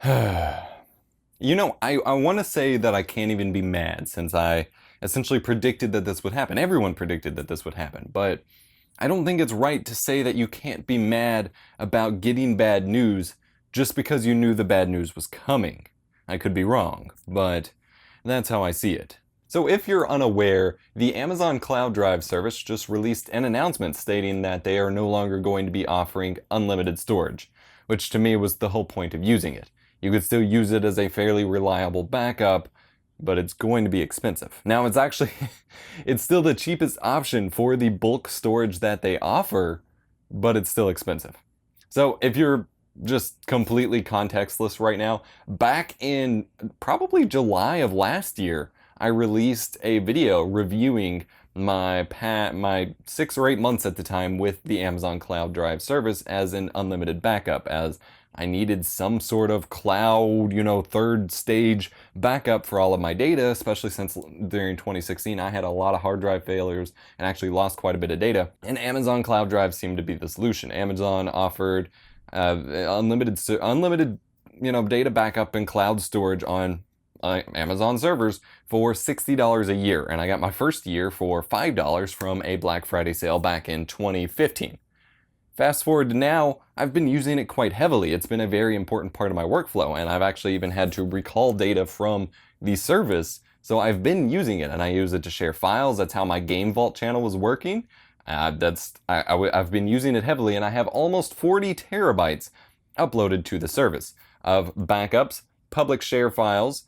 I want to say that I can't even be mad since I essentially predicted that this would happen. Everyone predicted that this would happen, but I don't think it's right to say that you can't be mad about getting bad news just because you knew the bad news was coming. I could be wrong, but that's how I see it. So if you're unaware, the Amazon Cloud Drive service just released an announcement stating that they are no longer going to be offering unlimited storage, which to me was the whole point of using it. You could still use it as a fairly reliable backup, but it's going to be expensive. Now it's actually, it's still the cheapest option for the bulk storage that they offer, but it's still expensive. So if you're just completely contextless right now, back in probably July of last year, I released a video reviewing my 6 or 8 months at the time with the Amazon Cloud Drive service as an unlimited backup, as I needed some sort of cloud, third stage backup for all of my data, especially since during 2016 I had a lot of hard drive failures and actually lost quite a bit of data. And Amazon Cloud Drive seemed to be the solution. Amazon offered unlimited data backup and cloud storage on Amazon servers for $60 a year. And I got my first year for $5 from a Black Friday sale back in 2015. Fast forward to now, I've been using it quite heavily. It's been a very important part of my workflow, and I've actually even had to recall data from the service. So I've been using it, and I use it to share files. That's how my Game Vault channel was working. I've been using it heavily, and I have almost 40 terabytes uploaded to the service of backups, public share files,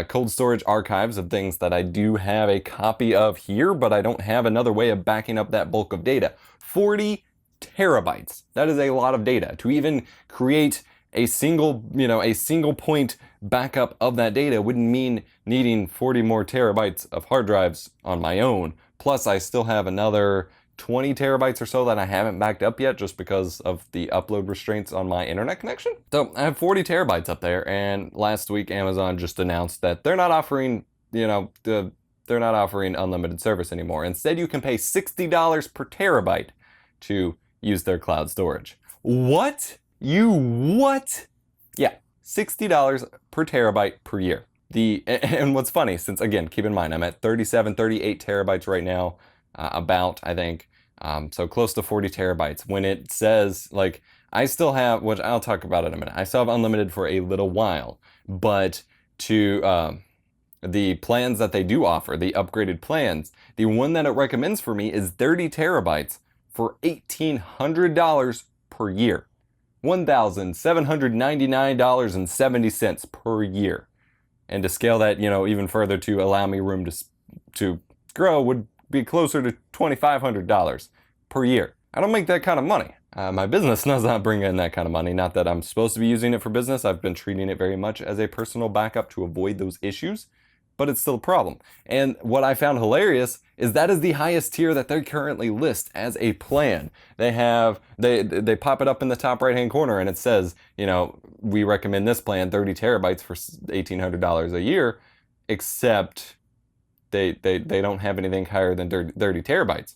cold storage archives of things that I do have a copy of here, but I don't have another way of backing up that bulk of data. 40 terabytes. That is a lot of data. To even create a single point backup of that data would mean needing 40 more terabytes of hard drives on my own. Plus, I still have another 20 terabytes or so that I haven't backed up yet just because of the upload restraints on my internet connection. So I have 40 terabytes up there, and last week Amazon just announced that they're not offering, they're not offering unlimited service anymore. Instead, you can pay $60 per terabyte to use their cloud storage. What? What? Yeah, $60 per terabyte per year. And what's funny, since again, keep in mind, I'm at 38 terabytes right now, I think, so close to 40 terabytes. When it says, I still have, which I'll talk about in a minute, I still have unlimited for a little while, but to the plans that they do offer, the upgraded plans, the one that it recommends for me is 30 terabytes for $1,800 per year. $1,799.70 per year. And to scale that, even further to allow me room to grow would be closer to $2,500 per year. I don't make that kind of money. My business does not bring in that kind of money. Not that I'm supposed to be using it for business. I've been treating it very much as a personal backup to avoid those issues, but it's still a problem. And what I found hilarious is that is the highest tier that they currently list as a plan. They pop it up in the top right hand corner and it says, we recommend this plan, 30 terabytes for $1,800 a year, except they don't have anything higher than 30 terabytes.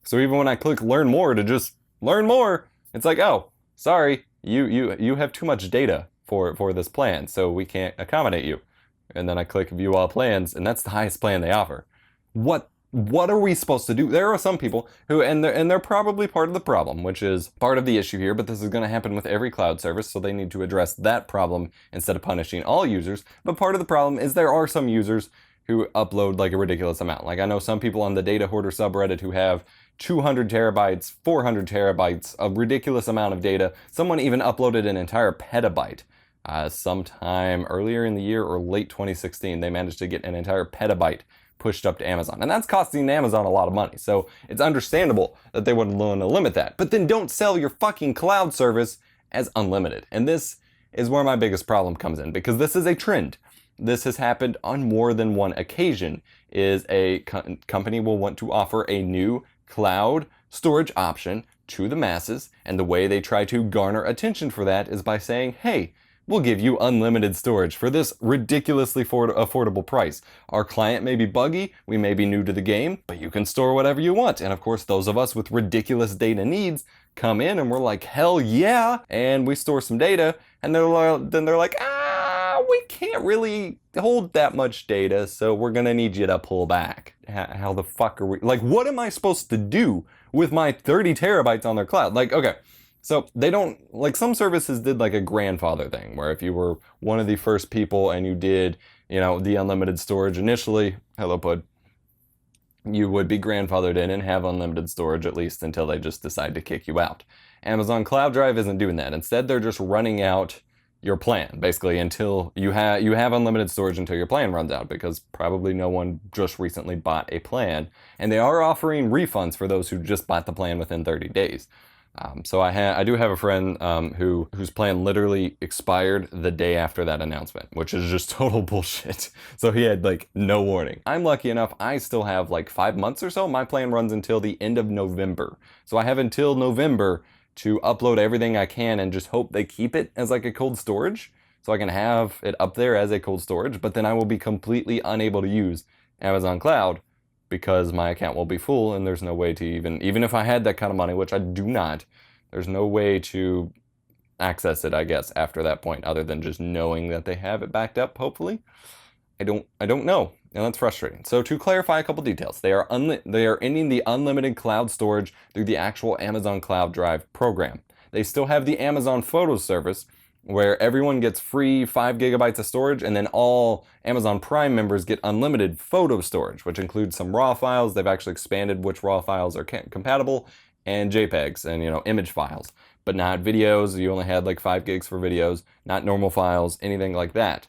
So even when I click learn more to just learn more, it's like, oh, sorry, you have too much data for this plan, so we can't accommodate you. And then I click view all plans, and that's the highest plan they offer. What are we supposed to do? There are some people who, and they're probably part of the problem, which is part of the issue here, but this is going to happen with every cloud service, so they need to address that problem instead of punishing all users. But part of the problem is there are some users who upload a ridiculous amount. I know some people on the Data Hoarder subreddit who have 200 terabytes, 400 terabytes, a ridiculous amount of data. Someone even uploaded an entire petabyte. Sometime earlier in the year or late 2016, they managed to get an entire petabyte pushed up to Amazon. And that's costing Amazon a lot of money. So it's understandable that they wouldn't want to limit that. But then don't sell your fucking cloud service as unlimited. And this is where my biggest problem comes in, because this is a trend. This has happened on more than one occasion, is a company will want to offer a new cloud storage option to the masses. And the way they try to garner attention for that is by saying, hey, we'll give you unlimited storage for this ridiculously affordable price. Our client may be buggy, we may be new to the game, but you can store whatever you want. And of course, those of us with ridiculous data needs come in and we're like, hell yeah, and we store some data, and then they're like, we can't really hold that much data, so we're gonna need you to pull back. How the fuck are we, like, what am I supposed to do with my 30 terabytes on their cloud? Like, okay, so they don't, like, some services did like a grandfather thing, where if you were one of the first people and you did, you know, the unlimited storage initially, hello Pud, you would be grandfathered in and have unlimited storage at least until they just decide to kick you out. Amazon Cloud Drive isn't doing that. Instead, they're just running out your plan, basically, until you have unlimited storage until your plan runs out, because probably no one just recently bought a plan, and they are offering refunds for those who just bought the plan within 30 days. So I do have a friend whose plan literally expired the day after that announcement, which is just total bullshit. So he had like no warning. I'm lucky enough, I still have like 5 months or so. My plan runs until the end of November. So I have until November to upload everything I can and just hope they keep it as like a cold storage, so I can have it up there as a cold storage, but then I will be completely unable to use Amazon Cloud because my account will be full and there's no way to even if I had that kind of money, which I do not, there's no way to access it, I guess, after that point, other than just knowing that they have it backed up, hopefully. I don't know, and that's frustrating. So to clarify a couple details, they are ending the unlimited cloud storage through the actual Amazon Cloud Drive program. They still have the Amazon Photos service, where everyone gets free 5 gigabytes of storage, and then all Amazon Prime members get unlimited photo storage, which includes some RAW files. They've actually expanded which RAW files are compatible, and JPEGs and, you know, image files, but not videos. You only had like 5 gigs for videos, not normal files, anything like that.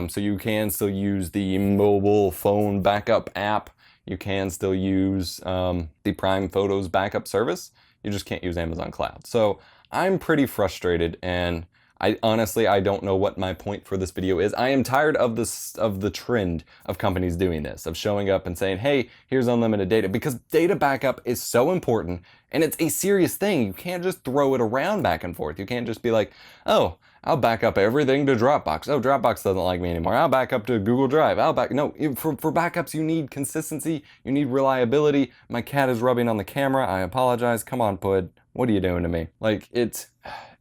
So you can still use the mobile phone backup app. You can still use the Prime Photos backup service. You just can't use Amazon Cloud. So I'm pretty frustrated, and I honestly don't know what my point for this video is. I am tired of the trend of companies doing this, of showing up and saying, hey, here's unlimited data, because data backup is so important and it's a serious thing. You can't just throw it around back and forth. You can't just be like, oh, I'll back up everything to Dropbox. Oh, Dropbox doesn't like me anymore. I'll back up to Google Drive. No, for backups, you need consistency. You need reliability. My cat is rubbing on the camera. I apologize. Come on, Pud. What are you doing to me? Like, it's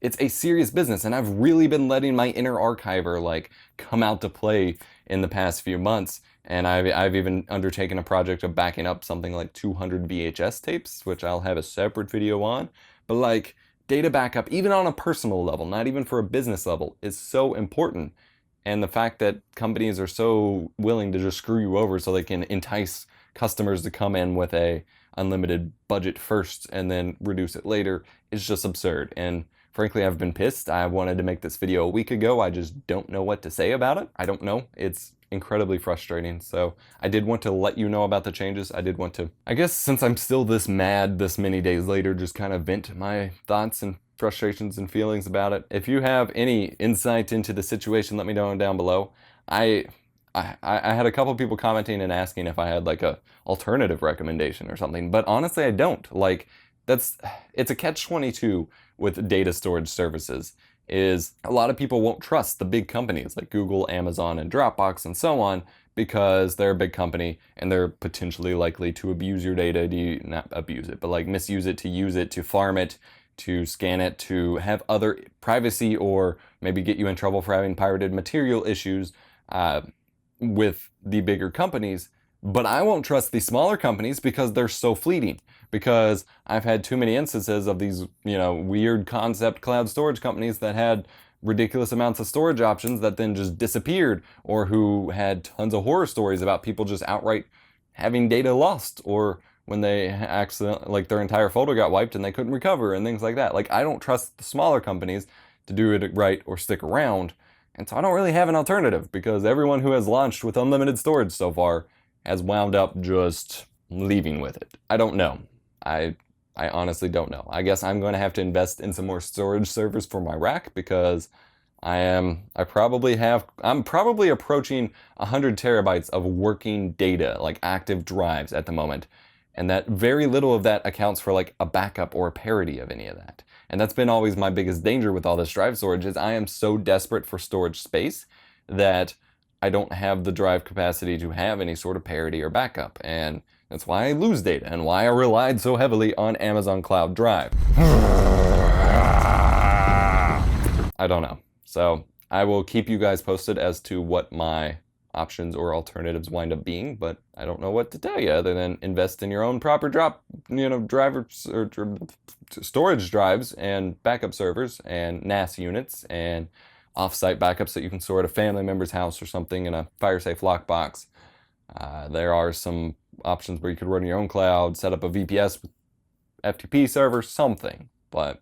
a serious business, and I've really been letting my inner archiver like come out to play in the past few months. And I've even undertaken a project of backing up something like 200 VHS tapes, which I'll have a separate video on. But like, data backup, even on a personal level, not even for a business level, is so important. And the fact that companies are so willing to just screw you over so they can entice customers to come in with a unlimited budget first and then reduce it later is just absurd. And frankly, I've been pissed. I wanted to make this video a week ago. I just don't know what to say about it. I don't know. It's incredibly frustrating. So I did want to let you know about the changes. I did want to, I guess, since I'm still this mad this many days later, just kind of vent my thoughts and frustrations and feelings about it. If you have any insight into the situation, let me know down below. I had a couple people commenting and asking if I had like a alternative recommendation or something, but honestly, I don't. Like, it's a catch-22 with data storage services, is a lot of people won't trust the big companies like Google, Amazon, and Dropbox and so on, because they're a big company and they're potentially likely to abuse your data, not abuse it, but like misuse it, to use it, to farm it, to scan it, to have other privacy, or maybe get you in trouble for having pirated material issues with the bigger companies. But I won't trust the smaller companies because they're so fleeting. Because I've had too many instances of these, you know, weird concept cloud storage companies that had ridiculous amounts of storage options that then just disappeared, or who had tons of horror stories about people just outright having data lost, or when they accidentally, like, their entire photo got wiped and they couldn't recover and things like that. Like, I don't trust the smaller companies to do it right or stick around. And so I don't really have an alternative, because everyone who has launched with unlimited storage so far has wound up just leaving with it. I don't know. I honestly don't know. I guess I'm going to have to invest in some more storage servers for my rack, because I'm probably approaching 100 terabytes of working data, like active drives at the moment. And that very little of that accounts for like a backup or a parity of any of that. And that's been always my biggest danger with all this drive storage, is I am so desperate for storage space that I don't have the drive capacity to have any sort of parity or backup. And that's why I lose data, and why I relied so heavily on Amazon Cloud Drive. I don't know. So I will keep you guys posted as to what my options or alternatives wind up being, but I don't know what to tell you other than invest in your own proper drivers or storage drives and backup servers and NAS units and off-site backups that you can store at a family member's house or something in a fire-safe lockbox. There are some options where you could run your own cloud, set up a VPS with FTP server, something, but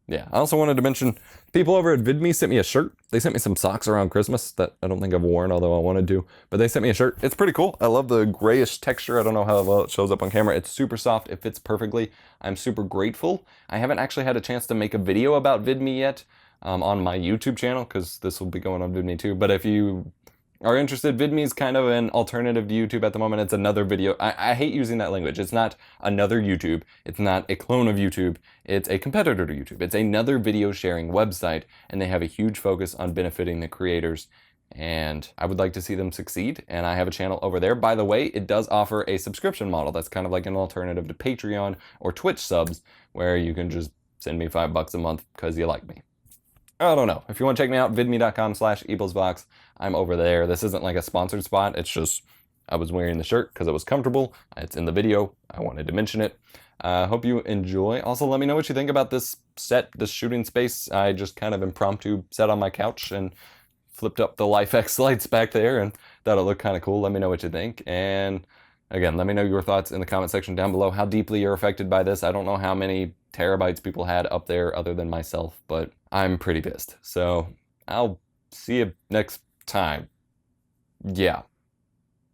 yeah, I also wanted to mention people over at VidMe sent me a shirt. They sent me some socks around Christmas that I don't think I've worn, although I wanted to. But they sent me a shirt. It's pretty cool. I love the grayish texture. I don't know how well it shows up on camera. It's super soft. It fits perfectly. I'm super grateful. I haven't actually had a chance to make a video about VidMe yet on my YouTube channel, because this will be going on VidMe too. But if you are interested, VidMe is kind of an alternative to YouTube at the moment. It's another video. I hate using that language. It's not another YouTube. It's not a clone of YouTube. It's a competitor to YouTube. It's another video sharing website, and they have a huge focus on benefiting the creators. And I would like to see them succeed, and I have a channel over there. By the way, it does offer a subscription model that's kind of like an alternative to Patreon or Twitch subs, where you can just send me $5 a month because you like me. I don't know. If you want to check me out, vidme.com/EposVox. I'm over there. This isn't like a sponsored spot. It's just I was wearing the shirt because it was comfortable. It's in the video. I wanted to mention it. Hope you enjoy. Also, let me know what you think about this set, this shooting space. I just kind of impromptu sat on my couch and flipped up the LifeX lights back there and thought it looked kind of cool. Let me know what you think. And again, let me know your thoughts in the comment section down below, how deeply you're affected by this. I don't know how many terabytes people had up there other than myself, but I'm pretty pissed. So I'll see you next time. Yeah.